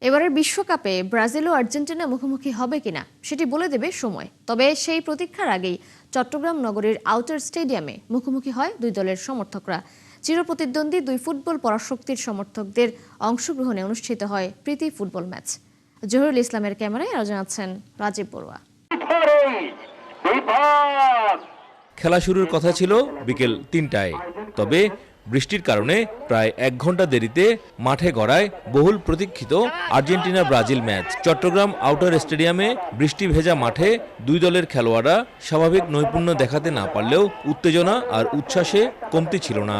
এবারের বিশ্বকাপে ব্রাজিল ও আর্জেন্টিনা মুখোমুখি হবে কিনা সেটি বলে দেবে সময়। তবে সেই প্রতীক্ষার আগেই চট্টগ্রাম নগরীর আউটার স্টেডিয়ামে মুখোমুখি হয় দুই দলের সমর্থকরা। চিরপ্রতিদ্বন্দ্বী দুই ফুটবল পরাশক্তির সমর্থকদের অংশগ্রহণে অনুষ্ঠিত হয় প্রীতি ফুটবল ম্যাচ। জহিরুল ইসলামের ক্যামেরায় আরো জানাচ্ছেন রাজীব বড়ুয়া। খেলা শুরুর কথা ছিল বিকেল ৩টায়, তবে বৃষ্টির কারণে প্রায় ১ ঘন্টা দেরিতে মাঠে গড়ায় বহুল প্রতীক্ষিত Argentina Brazil match. Chattogram outer স্টেডিয়ামে বৃষ্টি ভেজা মাঠে দুই দলের খেলোয়াড়রা স্বাভাবিক নৈপুণ্য দেখাতে না পারলেও উত্তেজনা আর উচ্ছ্বাসে কমতি ছিল না।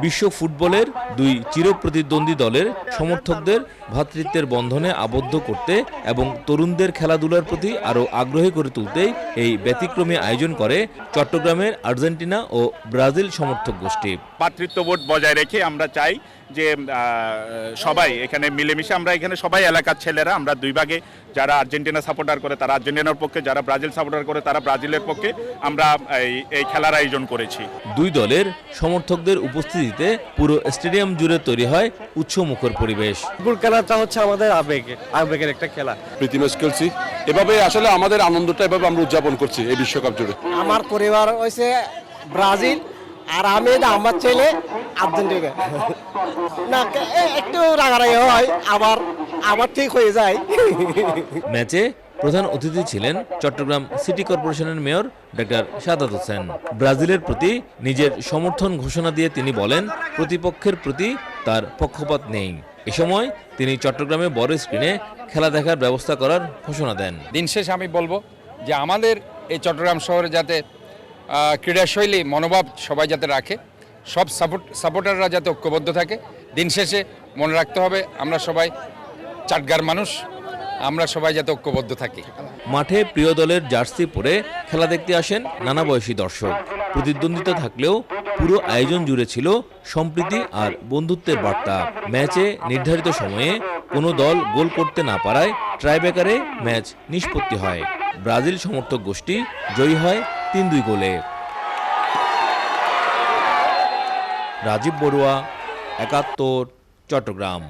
বিশ্ব ফুটবলের দুই চিরপ্রতিদ্বন্দ্বী দলের সমর্থকদের ভ্রাতৃত্বের বন্ধনে আবদ্ধ করতে এবং তরুণদের খেলাধুলার প্রতি আরও আগ্রহী করে তুলতেই এই ব্যতিক্রমী আয়োজন করে চট্টগ্রামের আর্জেন্টিনা ও ব্রাজিল সমর্থক গোষ্ঠী। ভ্রাতৃত্ববোধ বজায় রেখে আমরা চাই যে সবাই এখানে মিলেমিশে, আমরা এখানে সবাই এলাকার ছেলেরা, আমরা দুই ভাগে, যারা আর্জেন্টিনা সাপোর্টার করে তারা আর্জেন্টিনার পক্ষে, যারা ব্রাজিল সাপোর্টার করে তারা ব্রাজিলের পক্ষে আমরা এই খেলার আয়োজন করেছি। দুই দলের সমর্থকদের উপস্থিতিতে পুরো স্টেডিয়াম জুড়ে তৈরি হয় উৎসবমুখর পরিবেশ। ফুটবল খেলাটা হচ্ছে আমাদের আবেগের একটা খেলা। প্রীতি ম্যাচ খেলছি, এভাবে আসলে আমাদের আনন্দটা এভাবে আমরা উদযাপন করছি এই বিশ্বকাপ জুড়ে। আমার পরিবার হয়েছে ব্রাজিল আর আমি আমার ছেলে আর্জেন্টিনা। না একটু রাগারাগি হয়, আবার ঠিক হয়ে যায়। ম্যাচে প্রধান অতিথি ছিলেন চট্টগ্রাম সিটি কর্পোরেশনের মেয়র ডক্টর সাদাত হোসেন। ব্রাজিলের প্রতি নিজের সমর্থন ঘোষণা দিয়ে তিনি বলেন, প্রতিপক্ষের প্রতি তার পক্ষপাত নেই। এ সময় তিনি চট্টগ্রামে বড় স্ক্রিনে খেলা দেখার ব্যবস্থা করার ঘোষণা দেন। দিন শেষে আমি বলবো যে আমাদের এই চট্টগ্রাম শহরে যাতে ক্রীড়াশৈলী মনোভাব সবাই যাতে রাখে, সব সাপোর্টাররা যাতে ঐক্যবদ্ধ থাকে। দিন শেষে মনে রাখতে হবে আমরা সবাই চাটগার মানুষ, আমরা সবাই যাতে ঐক্যবদ্ধ থাকি। মাঠে প্রিয় দলের জার্সি পরে খেলা দেখতে আসেন নানা বয়সী দর্শক। প্রতিদ্বন্দ্বিতা থাকলেও পুরো আয়োজন জুড়ে ছিল সম্প্রীতি আর বন্ধুত্বের বার্তা। ম্যাচে নির্ধারিত সময়ে কোনো দল গোল করতে না পারায় ট্রাইব্রেকারে ম্যাচ নিষ্পত্তি হয়। ব্রাজিল সমর্থক গোষ্ঠী জয়ী হয় ৩-২ গোলে। রাজীব বড়ুয়া, ৭১, চট্টগ্রাম।